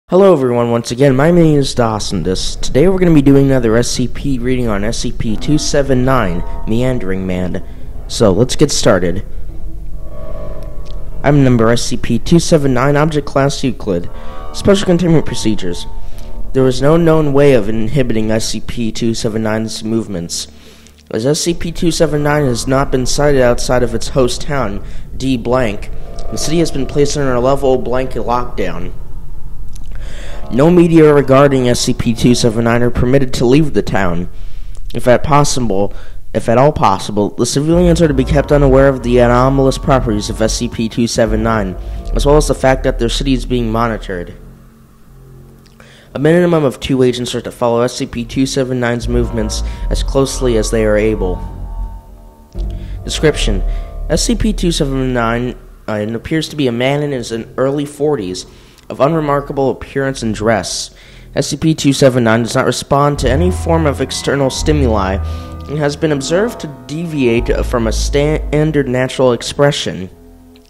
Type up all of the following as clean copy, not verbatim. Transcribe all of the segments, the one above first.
Hello everyone, once again, my name is Dawson. Today we're going to be doing another SCP reading on SCP-279, Meandering Man. So, let's get started. Item number SCP-279, Object Class Euclid. Special Containment Procedures. There is no known way of inhibiting SCP-279's movements. As SCP-279 has not been sighted outside of its host town, D-Blank, the city has been placed under a level blanket lockdown. No media regarding SCP-279 are permitted to leave the town. If at all possible, the civilians are to be kept unaware of the anomalous properties of SCP-279, as well as the fact that their city is being monitored. A minimum of 2 agents are to follow SCP-279's movements as closely as they are able. Description: SCP-279 appears to be a man in his early 40s, of unremarkable appearance and dress. SCP-279 does not respond to any form of external stimuli and has been observed to deviate from a standard neutral expression.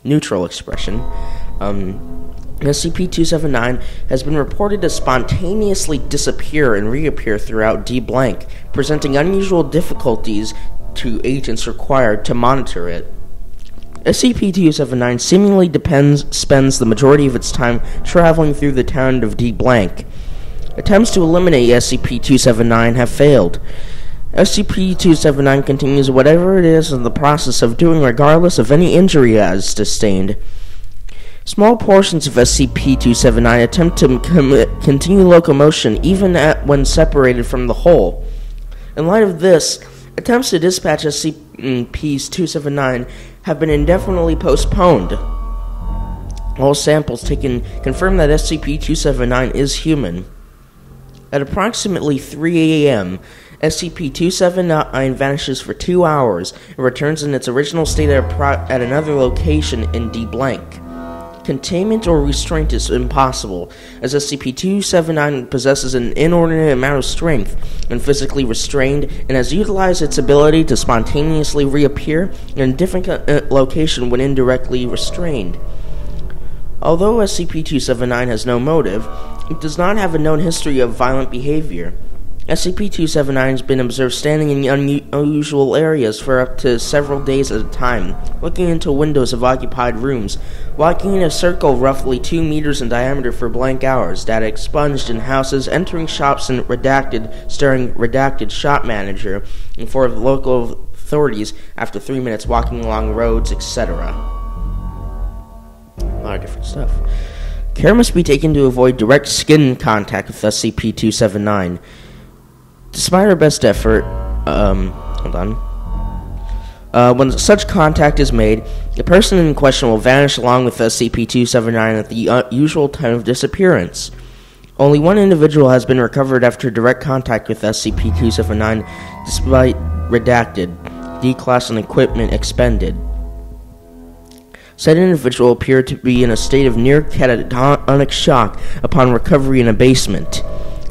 SCP-279 has been reported to spontaneously disappear and reappear throughout D-Blank, presenting unusual difficulties to agents required to monitor it. SCP-279 seemingly spends the majority of its time traveling through the town of D-Blank. Attempts to eliminate SCP-279 have failed. SCP-279 continues whatever it is in the process of doing regardless of any injury it has sustained. Small portions of SCP-279 attempt to continue locomotion even when separated from the whole. In light of this, attempts to dispatch SCP-279 have been indefinitely postponed. All samples taken confirm that SCP-279 is human. At approximately 3 a.m., SCP-279 vanishes for 2 hours and returns in its original state at another location in D-Blank. Containment or restraint is impossible, as SCP-279 possesses an inordinate amount of strength when physically restrained and has utilized its ability to spontaneously reappear in a different location when indirectly restrained. Although SCP-279 has no motive, it does not have a known history of violent behavior. SCP-279 has been observed standing in unusual areas for up to several days at a time, looking into windows of occupied rooms, walking in a circle roughly 2 meters in diameter for blank hours, data expunged in houses, entering shops and starring redacted shop manager, and for the local authorities after 3 minutes walking along roads, etc. A lot of different stuff. Care must be taken to avoid direct skin contact with SCP-279. Despite our best effort, when such contact is made, the person in question will vanish along with SCP-279 at the usual time of disappearance. Only one individual has been recovered after direct contact with SCP-279, despite redacted, D-class and equipment expended. Said individual appeared to be in a state of near catatonic shock upon recovery in a basement.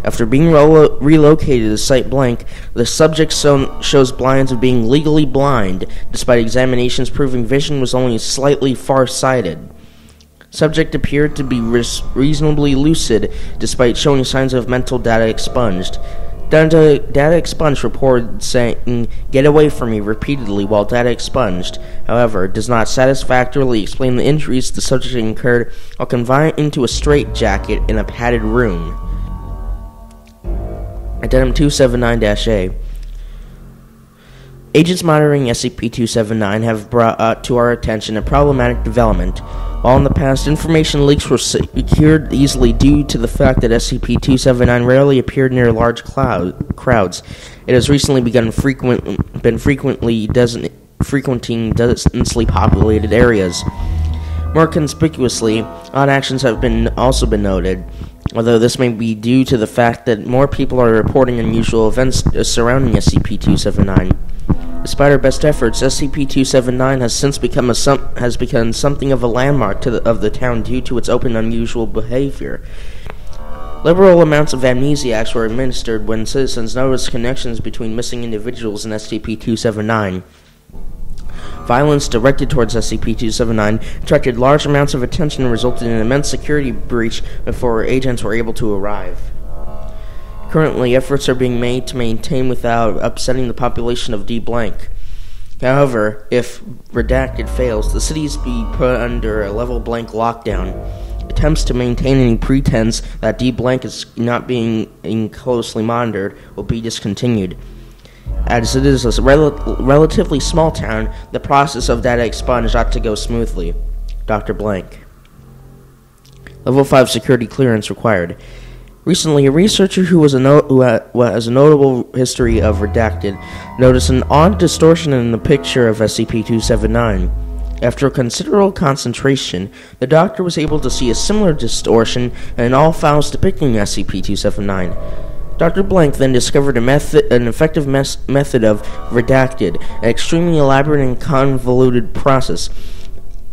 After being relocated to Site Blank, the subject shows signs of being legally blind, despite examinations proving vision was only slightly far-sighted. Subject appeared to be reasonably lucid, despite showing signs of mental data expunged. Data expunged reported saying, "Get away from me," repeatedly while data expunged, however, does not satisfactorily explain the injuries the subject incurred while confined into a straitjacket in a padded room. Addendum 279-A. Agents monitoring SCP-279 have brought to our attention a problematic development. While in the past, information leaks were secured easily due to the fact that SCP-279 rarely appeared near large crowds, it has recently been frequenting densely populated areas. More conspicuously, odd actions have also been noted, although this may be due to the fact that more people are reporting unusual events surrounding SCP-279. Despite our best efforts, SCP-279 has since become something of a landmark of the town due to its open unusual behavior. Liberal amounts of amnesiacs were administered when citizens noticed connections between missing individuals and SCP-279. Violence directed towards SCP-279 attracted large amounts of attention and resulted in an immense security breach before agents were able to arrive. Currently, efforts are being made to maintain without upsetting the population of D-Blank. However, if Redacted fails, the cities be put under a level blank lockdown. Attempts to maintain any pretense that D-Blank is not being closely monitored will be discontinued. As it is a relatively small town, the process of data expunge ought to go smoothly. Dr. Blank. Level 5 security clearance required. Recently, a researcher who has a notable history of Redacted noticed an odd distortion in the picture of SCP-279. After a considerable concentration, the doctor was able to see a similar distortion in all files depicting SCP-279. Dr. Blank then discovered an effective method of Redacted, an extremely elaborate and convoluted process.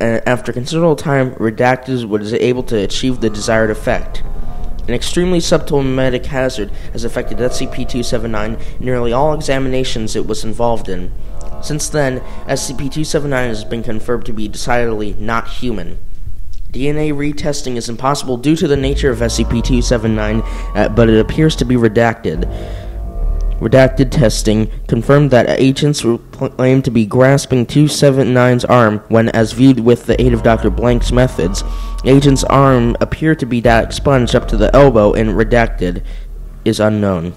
After considerable time, Redacted was able to achieve the desired effect. An extremely subtle memetic hazard has affected SCP-279 in nearly all examinations it was involved in. Since then, SCP-279 has been confirmed to be decidedly not human. DNA retesting is impossible due to the nature of SCP-279, but it appears to be redacted. Redacted testing confirmed that agents were claimed to be grasping 279's arm when, as viewed with the aid of Dr. Blank's methods, agent's arm appeared to be expunged up to the elbow, and Redacted is unknown.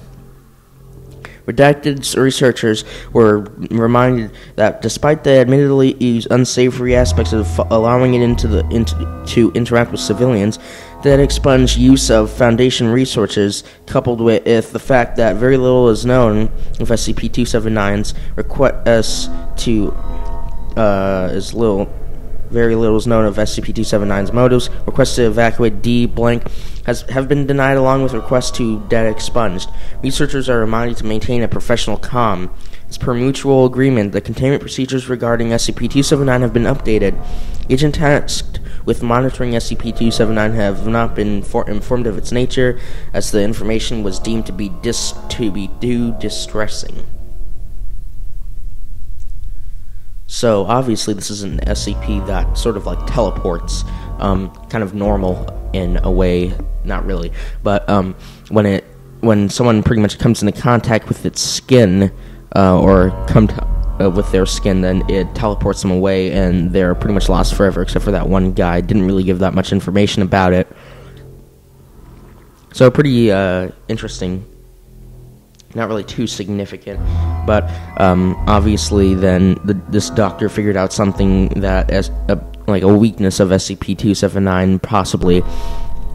Redacted's researchers were reminded that despite the admittedly unsavory aspects of allowing it to interact with civilians, that expunged use of Foundation resources, coupled with the fact that very little is known of SCP-279's requests to very little is known of SCP-279's motives. Requests to evacuate D-Blank have been denied, along with requests to data expunged. Researchers are reminded to maintain a professional calm. As per mutual agreement, the containment procedures regarding SCP-279 have been updated. Agents tasked with monitoring SCP-279 have not been informed of its nature, as the information was deemed to be too distressing. So, obviously, this is an SCP that sort of like teleports, kind of normal in a way, not really, but when someone pretty much comes into contact with its skin, with their skin, then it teleports them away, and they're pretty much lost forever, except for that one guy. Didn't really give that much information about it. So, pretty interesting. Not really too significant, but obviously then this doctor figured out something that as like a weakness of SCP-279 possibly,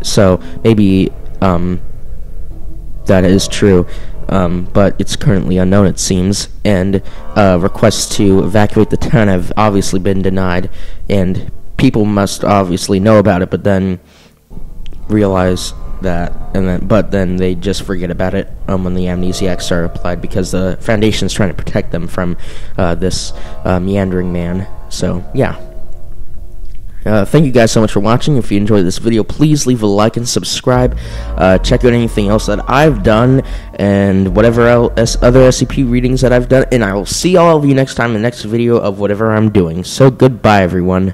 so maybe that is true, but it's currently unknown, it seems, and requests to evacuate the town have obviously been denied, and people must obviously know about it, but then realize that, but then they just forget about it when the amnesiacs are applied, because the Foundation's trying to protect them from this Meandering man. So, yeah. Thank you guys so much for watching. If you enjoyed this video, please leave a like and subscribe. Check out anything else that I've done, and whatever else, other SCP readings that I've done, and I will see all of you next time in the next video of whatever I'm doing. So, goodbye, everyone.